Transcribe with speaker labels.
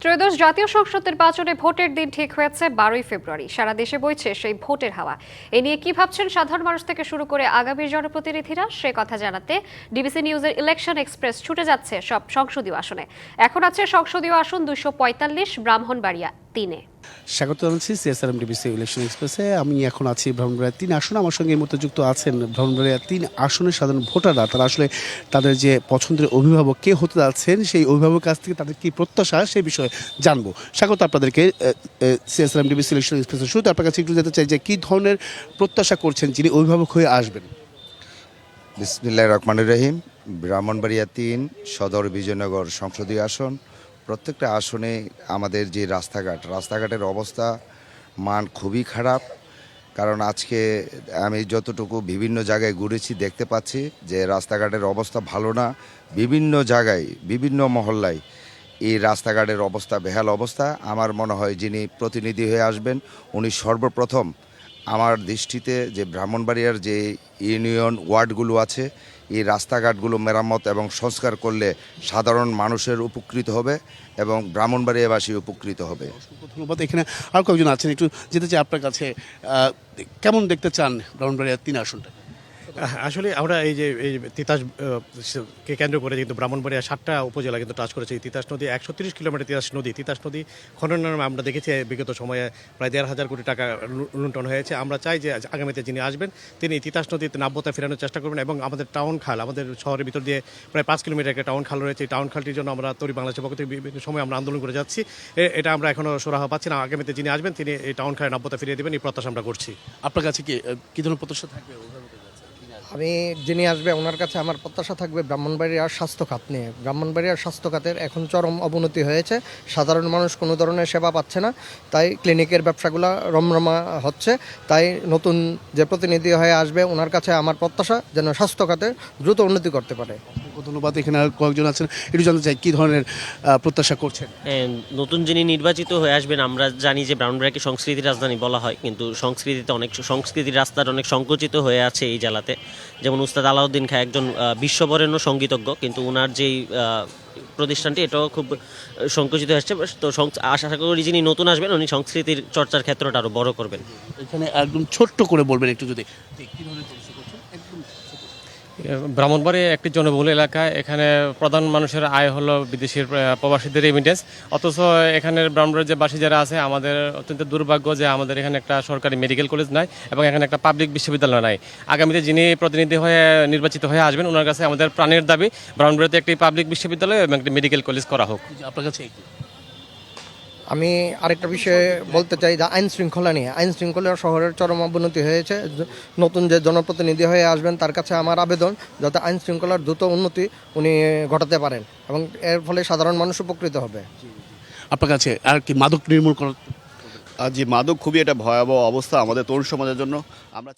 Speaker 1: ত্রয়োদশ জাতীয় সংসদ নির্বাচনে ভোটের দিন ঠিক হয়েছে 12ই ফেব্রুয়ারি। সারা দেশে বইছে সেই ভোটের হাওয়া। এ নিয়ে কি ভাবছেন সাধারণ মানুষ থেকে শুরু করে আগামীর জনপ্রতিনিধিরা, সে কথা জানাতে ডিবিসি নিউজের ইলেকশন এক্সপ্রেস ছুটে যাচ্ছে সব সংসদীয় আসনে। এখন আছে সংসদীয় আসন 245, ব্রাহ্মণবাড়িয়া 3-এ।
Speaker 2: স্বাগত জানাচ্ছি সিএসআরএম ডিবিসি ইলেকশন এক্সপ্রেসে। আমি এখন আছি ব্রাহ্মণবাড়িয়া 3 আসনে। আমার সঙ্গে এই মুহূর্তে যুক্ত আছেন ব্রাহ্মণবাড়িয়া 3 আসনের সাধারণ ভোটাররা। তারা আসলে তাদের যে পছন্দের অভিভাবক কে হতে যাচ্ছেন, সেই অভিভাবকের কাছ থেকে তাদের কি প্রত্যাশা সেই বিষয়ে জানবো। স্বাগত আপনাদেরকে সিএসআরএম ডিবিসি ইলেকশন এক্সপ্রেসে। শুরুতে আপনার কাছে একটু যেতে চাই যে কি ধরনের প্রত্যাশা করছেন যিনি অভিভাবক হয়ে আসবেন।
Speaker 3: বিসমিল্লাহির রহমানির রহিম। ব্রাহ্মণবাড়িয়া 3 সদর বিজয়নগর সংসদীয় আসন। প্রত্যেকটা আসনে আমাদের যে রাস্তাঘাটের অবস্থা মান খুবই খারাপ। কারণ আজকে আমি যতটুকু বিভিন্ন জায়গায় ঘুরেছি দেখতে পাচ্ছি যে রাস্তাঘাটের অবস্থা ভালো না। বিভিন্ন জায়গায় বিভিন্ন মহল্লায় এই রাস্তাঘাটের অবস্থা বেহাল অবস্থা। আমার মনে হয় যিনি প্রতিনিধি হয়ে আসবেন উনি সর্বপ্রথম আমার দৃষ্টিতে যে ব্রাহ্মণবাড়িয়ার যে ইউনিয়ন ওয়ার্ডগুলো আছে এই রাস্তাঘাটগুলো মেরামত এবং সংস্কার করলে সাধারণ মানুষের উপকৃত হবে এবং ব্রাহ্মণবাড়িয়াবাসী উপকৃত হবে।
Speaker 2: ধন্যবাদ। এখানে আর কয়েকজন আছেন, একটু যেতে চাই আপনার কাছে। কেমন দেখতে চান ব্রাহ্মণবাড়িয়া 3 আসনটা?
Speaker 4: আসলে আমরা এই যে তিতাস কে কেন্দ্র করে কিন্তু ব্রাহ্মণবাড়িয়া 7টা উপজেলা কিন্তু টাচ করেছে। এই তিতাস নদী 130 কিলোমিটার তিতাস নদী খননের নামে আমরা দেখেছি বিগত সময়ে প্রায় 1,500 কোটি টাকা লুণ্ঠন হয়েছে। আমরা চাই যে আগামীতে যিনি আসবেন তিনি তিতাস নদীতে নাব্যতা ফেরানোর চেষ্টা করবেন এবং আমাদের টাউন খাল, আমাদের শহরের ভিতর দিয়ে প্রায় 5 কিলোমিটার একটা টাউন খাল রয়েছে। এই টাউন খালটির জন্য আমরা তরি বাংলাদেশের পক্ষ থেকে বিভিন্ন সময় আমরা আন্দোলন করে যাচ্ছি। এটা আমরা এখনও সুরাহা পাচ্ছি না। আগামীতে যিনি আসবেন তিনি এই টাউন খালের নাব্যতা ফিরিয়ে দেবেন, এই প্রত্যাশা আমরা করছি।
Speaker 2: আপনার কাছে কি ধরনের প্রত্যাশা থাকবে?
Speaker 5: আমি যিনি আসবে ওনার কাছে আমার প্রত্যাশা থাকবে ব্রাহ্মণবাড়িয়ার স্বাস্থ্য খাত নিয়ে। ব্রাহ্মণবাড়িয়ার স্বাস্থ্য খাতের এখন চরম অবনতি হয়েছে। সাধারণ মানুষ কোনো ধরনের সেবা পাচ্ছে না, তাই ক্লিনিকের ব্যবসাগুলো রমরমা হচ্ছে। তাই নতুন যে প্রতিনিধি হয়ে আসবে ওনার কাছে আমার প্রত্যাশা যেন স্বাস্থ্য খাতে দ্রুত উন্নতি করতে পারে।
Speaker 2: ধন্যবাদ। এখানে আর কয়েকজন আছেন, একটু জানতে চাই কি ধরনের প্রত্যাশা করছেন।
Speaker 6: নতুন যিনি নির্বাচিত হয়ে আসবেন, আমরা জানি যে ব্রাহ্মণবাড়িয়াকে সংস্কৃতির রাজধানী বলা হয়, কিন্তু সংস্কৃতির রাস্তাটা অনেক সংকুচিত হয়ে আছে এই জেলাতে। যেমন উস্তাদ আলাউদ্দিন খাঁ একজন বিশ্ববরেণ্য সঙ্গীতজ্ঞ, কিন্তু ওনার যেই প্রতিষ্ঠানটি এটাও খুব সংকুচিত হচ্ছে। তো আশা করি যিনি নতুন আসবেন উনি সংস্কৃতির চর্চার ক্ষেত্রটা আরও বড় করবেন।
Speaker 2: এখানে একদম ছোট্ট করে বলবেন একটু যদি কি ধরনের প্রত্যাশা করছেন।
Speaker 7: ব্রাহ্মণবাড়িয়া একটি জনবহুল এলাকা। এখানে প্রধান মানুষের আয় হলো বিদেশের প্রবাসীদের রেমিটেন্স। অথচ এখানের ব্রাহ্মণবাড়িয়ার যে বাসী যারা আছে, আমাদের অত্যন্ত দুর্ভাগ্য যে আমাদের এখানে একটা সরকারি মেডিকেল কলেজ নাই এবং এখানে একটা পাবলিক বিশ্ববিদ্যালয় নাই। আগামীতে যিনি প্রতিনিধি হয়ে নির্বাচিত হয়ে আসবেন ওনার কাছে আমাদের প্রাণের দাবি ব্রাহ্মণবাড়িয়াতে একটি পাবলিক বিশ্ববিদ্যালয় এবং একটি মেডিকেল কলেজ করা হোক।
Speaker 2: আপনার কাছে
Speaker 5: আমি আরেকটা বিষয়ে বলতে চাই যে আইন শৃঙ্খলা নিয়ে। আইন শৃঙ্খলা শহরের চরম অবনতি হয়েছে। নতুন যে জনপ্রতিনিধি হয়ে আসবেন তার কাছে আমার আবেদন যাতে আইন শৃঙ্খলার দ্রুত উন্নতি উনি ঘটাতে পারেন এবং এর ফলে সাধারণ মানুষ উপকৃত হবে।
Speaker 2: আপনার কাছে আর কি মাদক নির্মূল করা?
Speaker 8: যে মাদক খুবই একটা ভয়াবহ অবস্থা আমাদের তরুণ সমাজের জন্য। আমরা